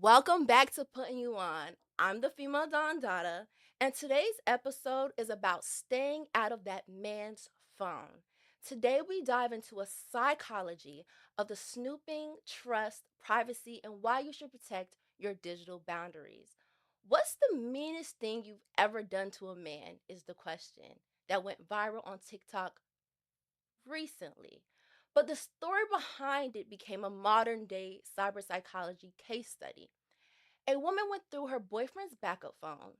Welcome back to Puttin You On. I'm the female Don Dada, and today's episode is about staying out of that man's phone. Today, we dive into a psychology of the snooping, trust, privacy, and why you should protect your digital boundaries. What's the meanest thing you've ever done to a man? Is the question that went viral on TikTok recently. But the story behind it became a modern day cyber psychology case study. A woman went through her boyfriend's backup phone,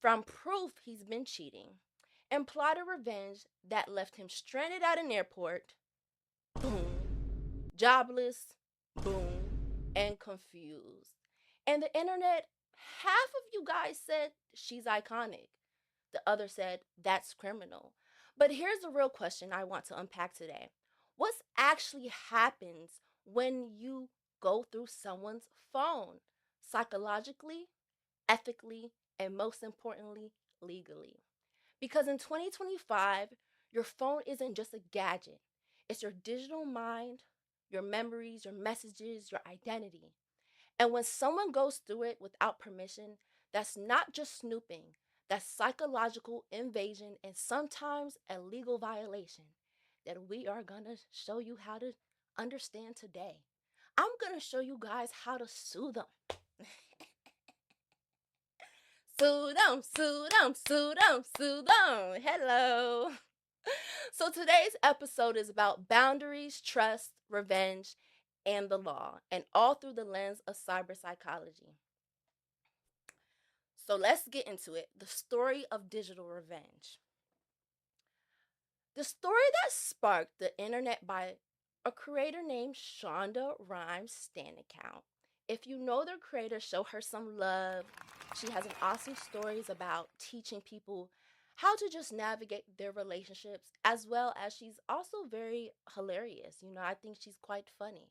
found proof he's been cheating, and plotted revenge that left him stranded at an airport, boom, jobless, boom, and confused. And the internet, half of you guys said she's iconic. The other said that's criminal. But here's the real question I want to unpack today. What actually happens when you go through someone's phone? Psychologically, ethically, and most importantly, legally. Because in 2025, your phone isn't just a gadget, it's your digital mind, your memories, your messages, your identity. And when someone goes through it without permission, that's not just snooping, that's psychological invasion and sometimes a legal violation that we are going to show you how to understand today. I'm going to show you guys how to sue them. Sue them, sue them, sue them, sue them. Hello. So today's episode is about boundaries, trust, revenge, and the law, and all through the lens of cyber psychology. So let's get into it. The story of digital revenge. The story that sparked the internet by a creator named Shonda Rhimes Stan account. If you know the creator, show her some love. She has an awesome stories about teaching people how to just navigate their relationships, as well as she's also very hilarious. I think she's quite funny.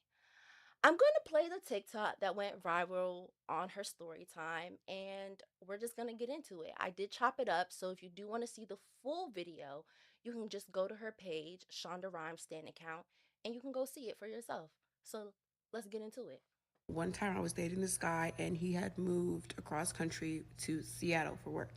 I'm going to play the TikTok that went viral on her story time, and we're just going to get into it. I did chop it up, so if you do want to see the full video, you can just go to her page, Shonda Rhimes Stan account, and you can go see it for yourself. So let's get into it. One time I was dating this guy and he had moved across country to Seattle for work.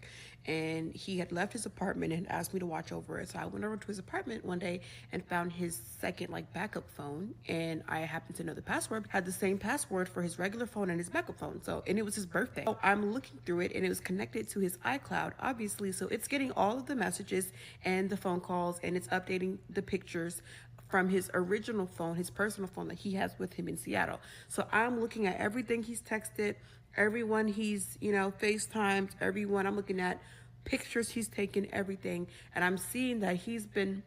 And he had left his apartment and asked me to watch over it. So I went over to his apartment one day and found his second backup phone. And I happened to know the password, had the same password for his regular phone and his backup phone. And it was his birthday. So I'm looking through it and it was connected to his iCloud, obviously. So it's getting all of the messages and the phone calls and it's updating the pictures from his original phone, his personal phone that he has with him in Seattle. So I'm looking at everything he's texted, everyone he's, FaceTimed, everyone. I'm looking at pictures he's taken, everything. And I'm seeing that he's been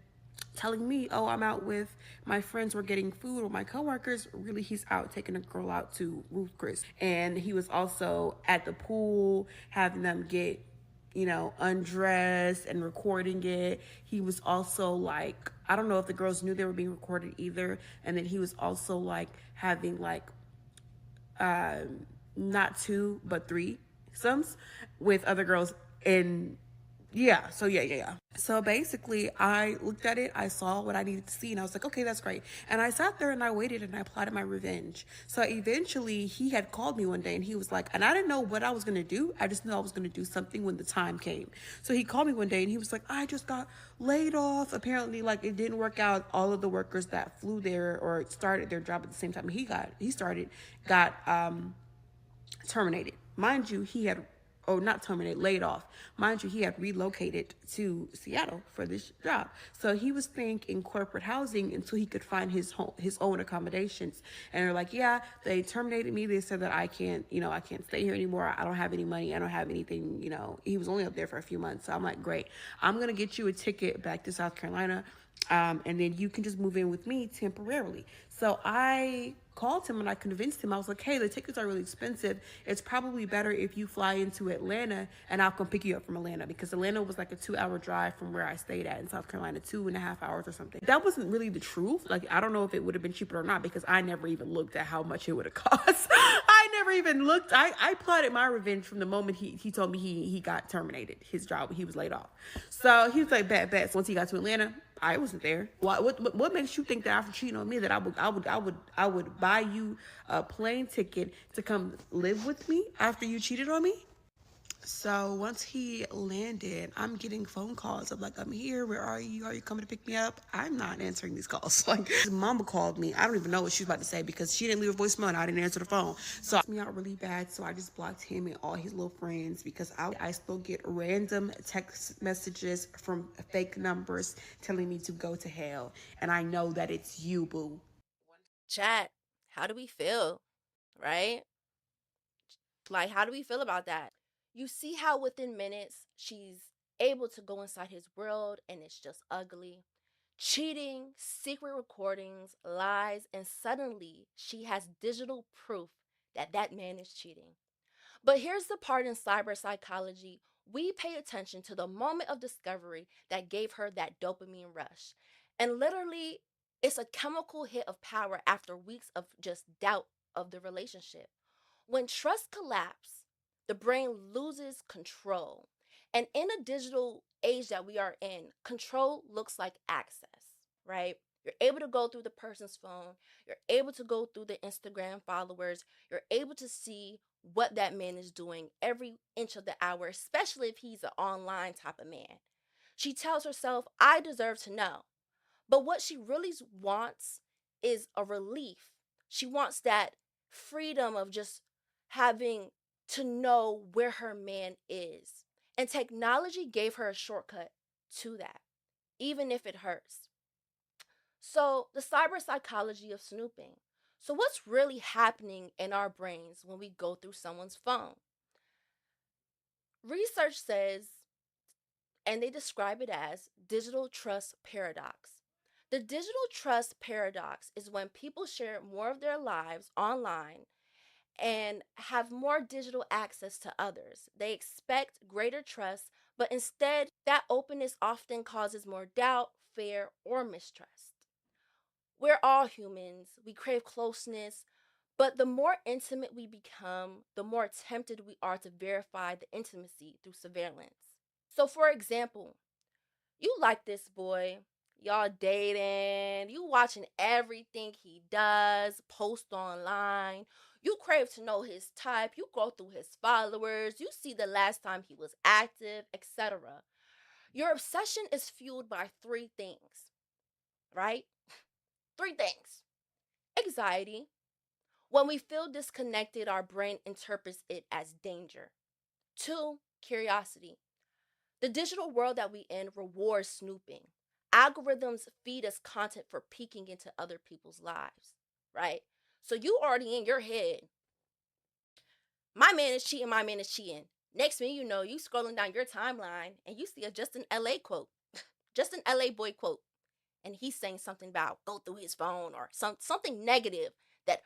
telling me, oh, I'm out with my friends, we're getting food, or my coworkers. Really, he's out taking a girl out to Ruth Chris. And he was also at the pool having them get undressed and recording it. He was also I don't know if the girls knew they were being recorded either. And then he was also having not two, but three sums with other girls. And yeah. So basically, I looked at it, I saw what I needed to see, and I was like, okay, that's great. And I sat there and I waited and I plotted my revenge. So eventually, he had called me one day and he was like, and I didn't know what I was going to do. I just knew I was going to do something when the time came. So he called me one day and he was like, I just got laid off. Apparently, it didn't work out. All of the workers that flew there or started their job at the same time he started, got terminated. Mind you, not terminated, laid off. Mind you, he had relocated to Seattle for this job. So he was staying in corporate housing until he could find his own accommodations. And they're like, yeah, they terminated me. They said that I can't stay here anymore. I don't have any money. I don't have anything, He was only up there for a few months. So I'm like, great. I'm going to get you a ticket back to South Carolina. And then you can just move in with me temporarily. So I called him and I convinced him. I was like, hey, the tickets are really expensive. It's probably better if you fly into Atlanta and I'll come pick you up from Atlanta, because Atlanta was a 2-hour drive from where I stayed at in South Carolina, 2.5 hours or something. That wasn't really the truth. I don't know if it would have been cheaper or not, because I never even looked at how much it would have cost. I never even looked. I plotted my revenge from the moment he told me he got terminated, his job, he was laid off. So he was like, bet. So once he got to Atlanta, I wasn't there. What makes you think that after cheating on me that I would buy you a plane ticket to come live with me after you cheated on me? So once he landed, I'm getting phone calls of like, I'm here. Where are you? Are you coming to pick me up? I'm not answering these calls. Like, his mama called me. I don't even know what she was about to say because she didn't leave a voicemail and I didn't answer the phone. So it me out really bad. So I just blocked him and all his little friends because I still get random text messages from fake numbers telling me to go to hell. And I know that it's you, boo. Chat, how do we feel, right? Like, how do we feel about that? You see how within minutes she's able to go inside his world and it's just ugly. Cheating, secret recordings, lies, and suddenly she has digital proof that that man is cheating. But here's the part in cyber psychology we pay attention to the moment of discovery that gave her that dopamine rush. And literally, it's a chemical hit of power after weeks of just doubt of the relationship. When trust collapses, the brain loses control. And in a digital age that we are in, control looks like access, right? You're able to go through the person's phone. You're able to go through the Instagram followers. You're able to see what that man is doing every inch of the hour, especially if he's an online type of man. She tells herself, I deserve to know. But what she really wants is a relief. She wants that freedom of just having to know where her man is. And technology gave her a shortcut to that, even if it hurts. So, the cyber psychology of snooping. So, what's really happening in our brains when we go through someone's phone? Research says, and they describe it as digital trust paradox. The digital trust paradox is when people share more of their lives online and have more digital access to others. They expect greater trust, but instead, that openness often causes more doubt, fear, or mistrust. We're all humans, we crave closeness, but the more intimate we become, the more tempted we are to verify the intimacy through surveillance. So, for example, you like this boy, y'all dating, you watching everything he does, post online. You crave to know his type, you go through his followers, you see the last time he was active, etc. Your obsession is fueled by three things, right? Three things. Anxiety. When we feel disconnected, our brain interprets it as danger. Two, curiosity. The digital world that we in rewards snooping. Algorithms feed us content for peeking into other people's lives, right? So you already in your head, my man is cheating, my man is cheating. Next thing you know, you scrolling down your timeline and you see a Justin LA quote, Justin LA boy quote, and he's saying something about go through his phone or something negative that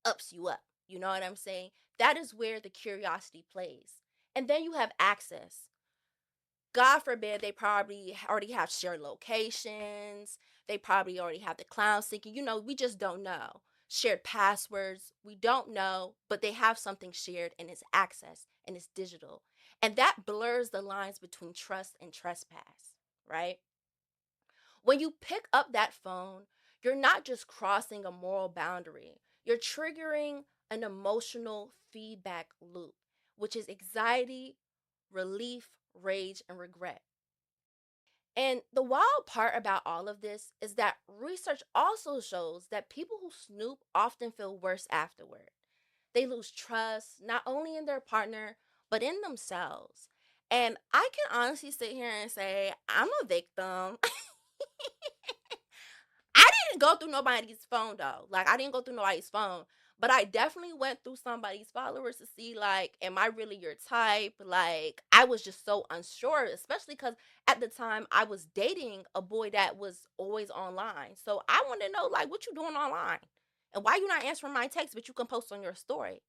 ups you up. You know what I'm saying? That is where the curiosity plays. And then you have access. God forbid they probably already have shared locations. They probably already have the clown seeking. You know, we just don't know. Shared passwords, we don't know, but they have something shared and it's access and it's digital. And that blurs the lines between trust and trespass, right? When you pick up that phone, you're not just crossing a moral boundary, you're triggering an emotional feedback loop, which is anxiety, relief, rage, and regret. And the wild part about all of this is that research also shows that people who snoop often feel worse afterward. They lose trust, not only in their partner, but in themselves. And I can honestly sit here and say, I'm a victim. I didn't go through nobody's phone though. Like I didn't go through nobody's phone, but I definitely went through somebody's followers to see like, am I really your type? Like I was just so unsure, especially because at the time I was dating a boy that was always online. So I wanted to know like what you doing online and why you not answering my text, but you can post on your story.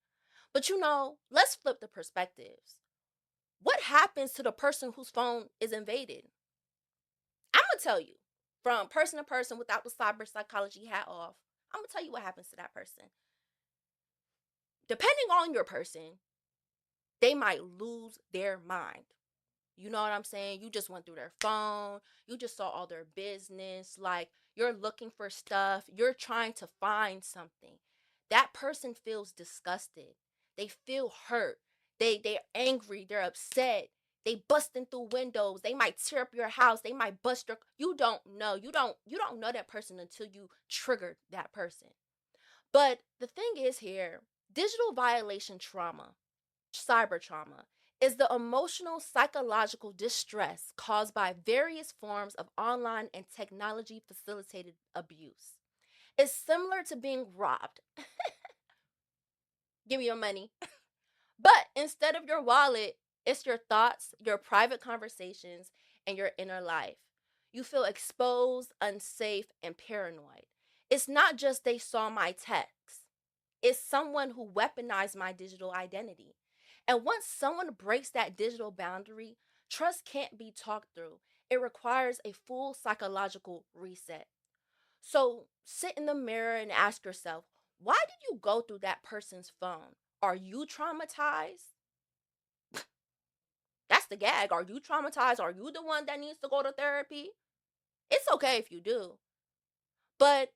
But you know, let's flip the perspectives. What happens to the person whose phone is invaded? I'm gonna tell you from person to person without the cyber psychology hat off. I'm gonna tell you what happens to that person. Depending on your person, they might lose their mind. You know what I'm saying? You just went through their phone, you just saw all their business, like you're looking for stuff, you're trying to find something. That person feels disgusted. They feel hurt. They're angry, they're upset. They busting through windows. They might tear up your house. They might bust your you don't know. You don't know that person until you triggered that person. But the thing is here, digital violation trauma, cyber trauma, is the emotional psychological distress caused by various forms of online and technology facilitated abuse. It's similar to being robbed. Give me your money. But instead of your wallet, it's your thoughts, your private conversations, and your inner life. You feel exposed, unsafe, and paranoid. It's not just they saw my text, it's someone who weaponized my digital identity. And once someone breaks that digital boundary, trust can't be talked through. It requires a full psychological reset. So sit in the mirror and ask yourself, why did you go through that person's phone? Are you traumatized? That's the gag. Are you traumatized? Are you the one that needs to go to therapy? It's okay if you do. But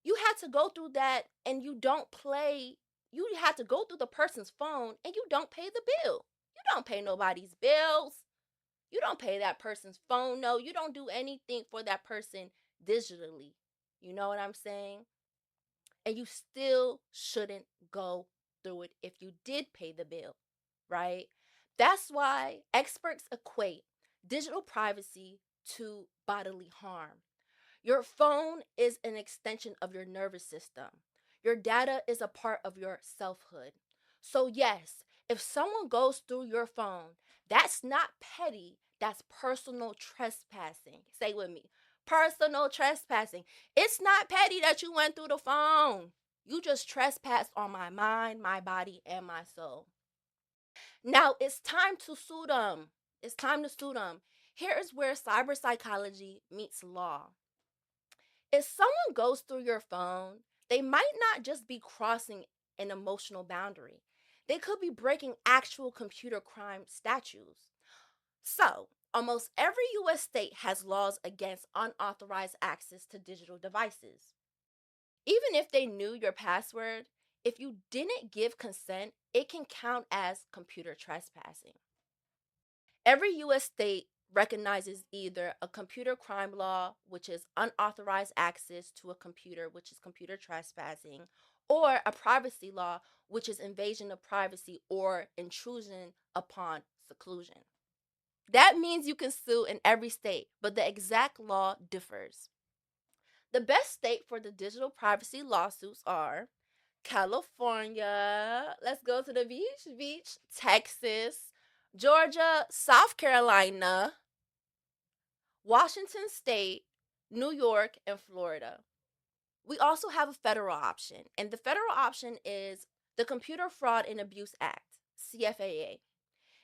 you had to go through that and you don't play. You had to go through the person's phone and you don't pay the bill. You don't pay nobody's bills. You don't pay that person's phone. No, you don't do anything for that person digitally. You know what I'm saying? And you still shouldn't go through it if you did pay the bill, right? That's why experts equate digital privacy to bodily harm. Your phone is an extension of your nervous system. Your data is a part of your selfhood. So, yes, if someone goes through your phone, that's not petty, that's personal trespassing. Say with me, personal trespassing. It's not petty that you went through the phone. You just trespassed on my mind, my body, and my soul. Now it's time to sue them. It's time to sue them. Here is where cyber psychology meets law. If someone goes through your phone, they might not just be crossing an emotional boundary, they could be breaking actual computer crime statutes. So, almost every US state has laws against unauthorized access to digital devices. Even if they knew your password, if you didn't give consent, it can count as computer trespassing. Every US state recognizes either a computer crime law, which is unauthorized access to a computer, which is computer trespassing, or a privacy law, which is invasion of privacy or intrusion upon seclusion. That means you can sue in every state, but the exact law differs. The best state for the digital privacy lawsuits are California. Let's go to the beach. Texas, Georgia, South Carolina, Washington State, New York, and Florida. We also have a federal option, and the federal option is the Computer Fraud and Abuse Act, CFAA.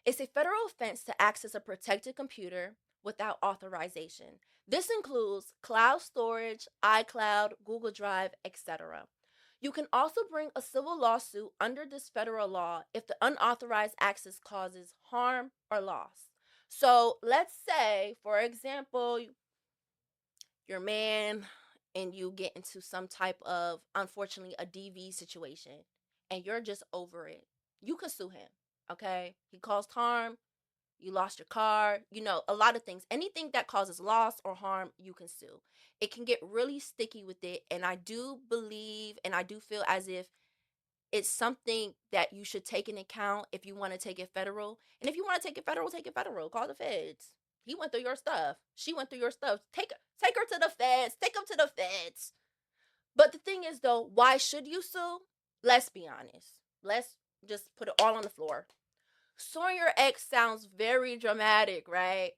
It's a federal offense to access a protected computer without authorization. This includes cloud storage, iCloud, Google Drive, etc. You can also bring a civil lawsuit under this federal law if the unauthorized access causes harm or loss. So let's say, for example, your man and you get into some type of, unfortunately, a DV situation and you're just over it. You can sue him, okay? He caused harm, you lost your car, a lot of things. Anything that causes loss or harm, you can sue. It can get really sticky with it, and I do believe and I do feel as if it's something that you should take into account if you want to take it federal. And if you want to take it federal, take it federal. Call the feds. He went through your stuff. She went through your stuff. Take her to the feds. Take him to the feds. But the thing is though, why should you sue? Let's be honest. Let's just put it all on the floor. Suing your ex sounds very dramatic, right?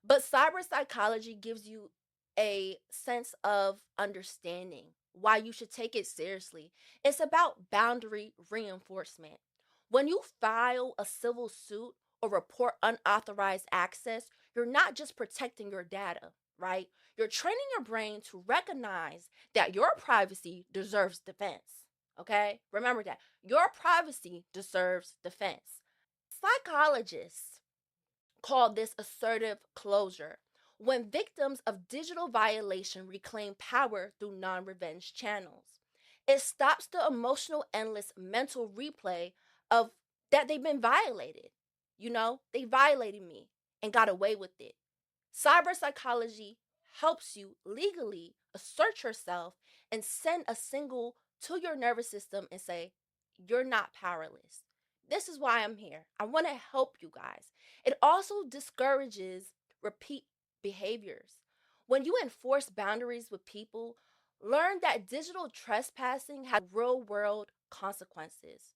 But cyber psychology gives you a sense of understanding why you should take it seriously. It's about boundary reinforcement. When you file a civil suit or report unauthorized access, you're not just protecting your data, right? You're training your brain to recognize that your privacy deserves defense. Okay? Remember that. Your privacy deserves defense. Psychologists call this assertive closure. When victims of digital violation reclaim power through non revenge channels, it stops the emotional, endless mental replay of that they've been violated. You know, they violated me and got away with it. Cyber psychology helps you legally assert yourself and send a signal to your nervous system and say, you're not powerless. This is why I'm here. I want to help you guys. It also discourages repeat behaviors. When you enforce boundaries with people, learn that digital trespassing has real world consequences.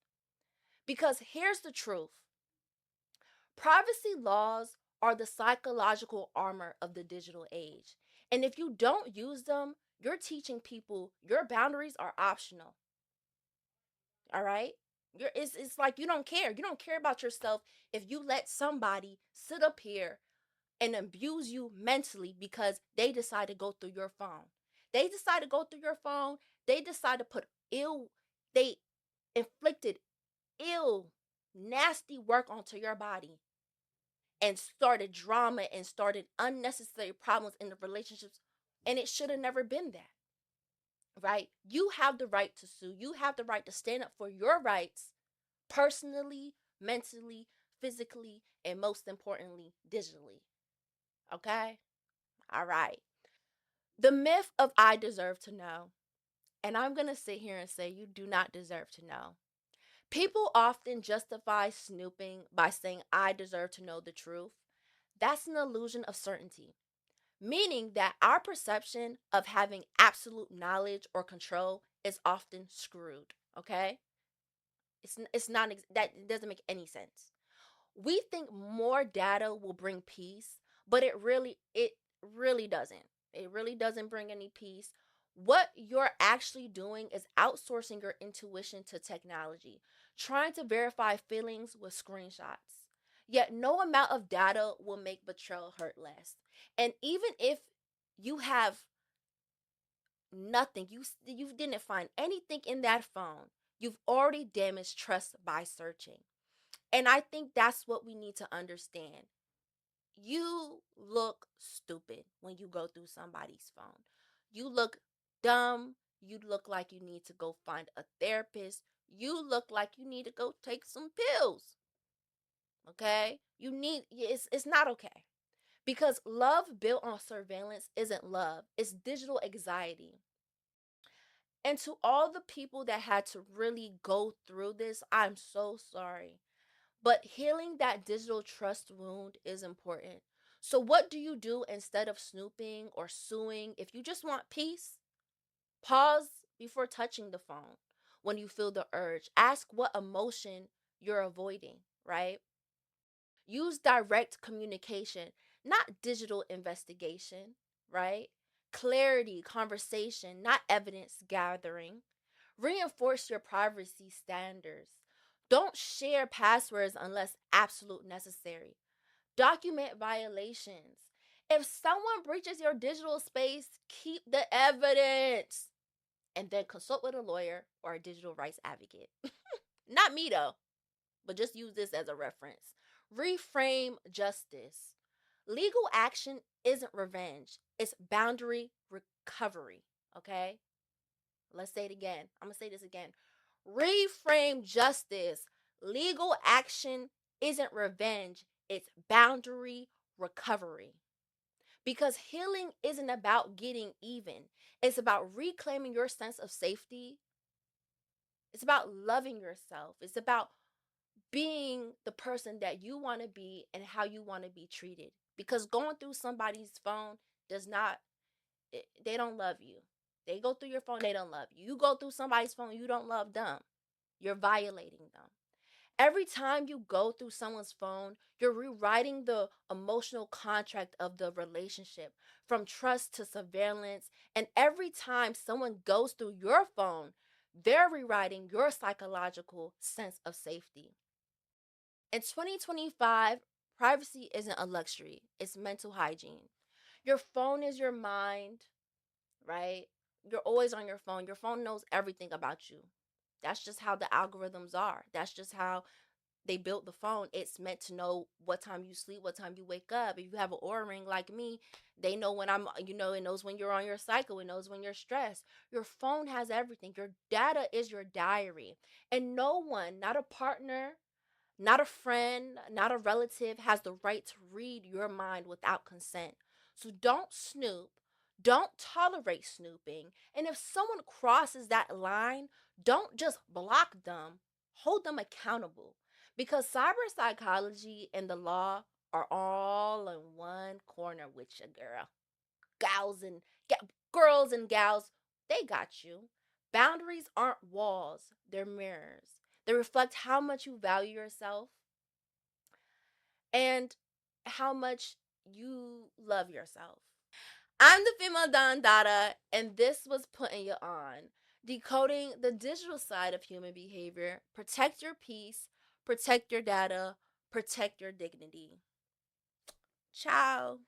Because here's the truth: privacy laws are the psychological armor of the digital age. And if you don't use them, you're teaching people your boundaries are optional. All right? It's like you don't care. You don't care about yourself if you let somebody sit up here and abuse you mentally because they decide to go through your phone. They decide to go through your phone. They decide to put they inflicted ill, nasty work onto your body and started drama and started unnecessary problems in the relationships. And it should have never been that, right? You have the right to sue. You have the right to stand up for your rights personally, mentally, physically, and most importantly, digitally. Okay? All right. The myth of I deserve to know. And I'm going to sit here and say you do not deserve to know. People often justify snooping by saying I deserve to know the truth. That's an illusion of certainty, meaning that our perception of having absolute knowledge or control is often screwed. Okay? It's not that it doesn't make any sense. We think more data will bring peace, but it really doesn't. It really doesn't bring any peace. What you're actually doing is outsourcing your intuition to technology, trying to verify feelings with screenshots. Yet no amount of data will make betrayal hurt less. And even if you have nothing, you didn't find anything in that phone, you've already damaged trust by searching. And I think that's what we need to understand. You look stupid when you go through somebody's phone. You look dumb. You look like you need to go find a therapist. You look like you need to go take some pills. Okay? It's not okay. Because love built on surveillance isn't love. It's digital anxiety. And to all the people that had to really go through this, I'm so sorry. But healing that digital trust wound is important. So, what do you do instead of snooping or suing? If you just want peace, pause before touching the phone when you feel the urge. Ask what emotion you're avoiding, right? Use direct communication, not digital investigation, right? Clarity, conversation, not evidence gathering. Reinforce your privacy standards. Don't share passwords unless absolute necessary. Document violations. If someone breaches your digital space, keep the evidence and then consult with a lawyer or a digital rights advocate. Not me though, but just use this as a reference. Reframe justice. Legal action isn't revenge, it's boundary recovery. Okay? Let's say it again. I'm going to say this again. Reframe justice. Legal action isn't revenge, it's boundary recovery. Because healing isn't about getting even, it's about reclaiming your sense of safety. It's about loving yourself. It's about being the person that you want to be and how you want to be treated. Because going through somebody's phone does not, they don't love you. They go through your phone, they don't love you. You go through somebody's phone, you don't love them. You're violating them. Every time you go through someone's phone, you're rewriting the emotional contract of the relationship from trust to surveillance. And every time someone goes through your phone, they're rewriting your psychological sense of safety. In 2025, privacy isn't a luxury, it's mental hygiene. Your phone is your mind, right? You're always on your phone. Your phone knows everything about you. That's just how the algorithms are. That's just how they built the phone, it's meant to know what time you sleep, what time you wake up. If you have an Aura ring like me, they know when I'm, it knows when you're on your cycle, it knows when you're stressed. Your phone has everything. Your data is your diary. And no one, not a partner, not a friend, not a relative, has the right to read your mind without consent. So don't snoop. Don't tolerate snooping. And if someone crosses that line, don't just block them, hold them accountable. Because cyber psychology and the law are all in one corner with you, girl. Gals and girls and gals, they got you. Boundaries aren't walls, they're mirrors. They reflect how much you value yourself and how much you love yourself. I'm the female Don Dada, and this was Puttin Ya On, decoding the digital side of human behavior. Protect your peace, protect your data, protect your dignity. Ciao.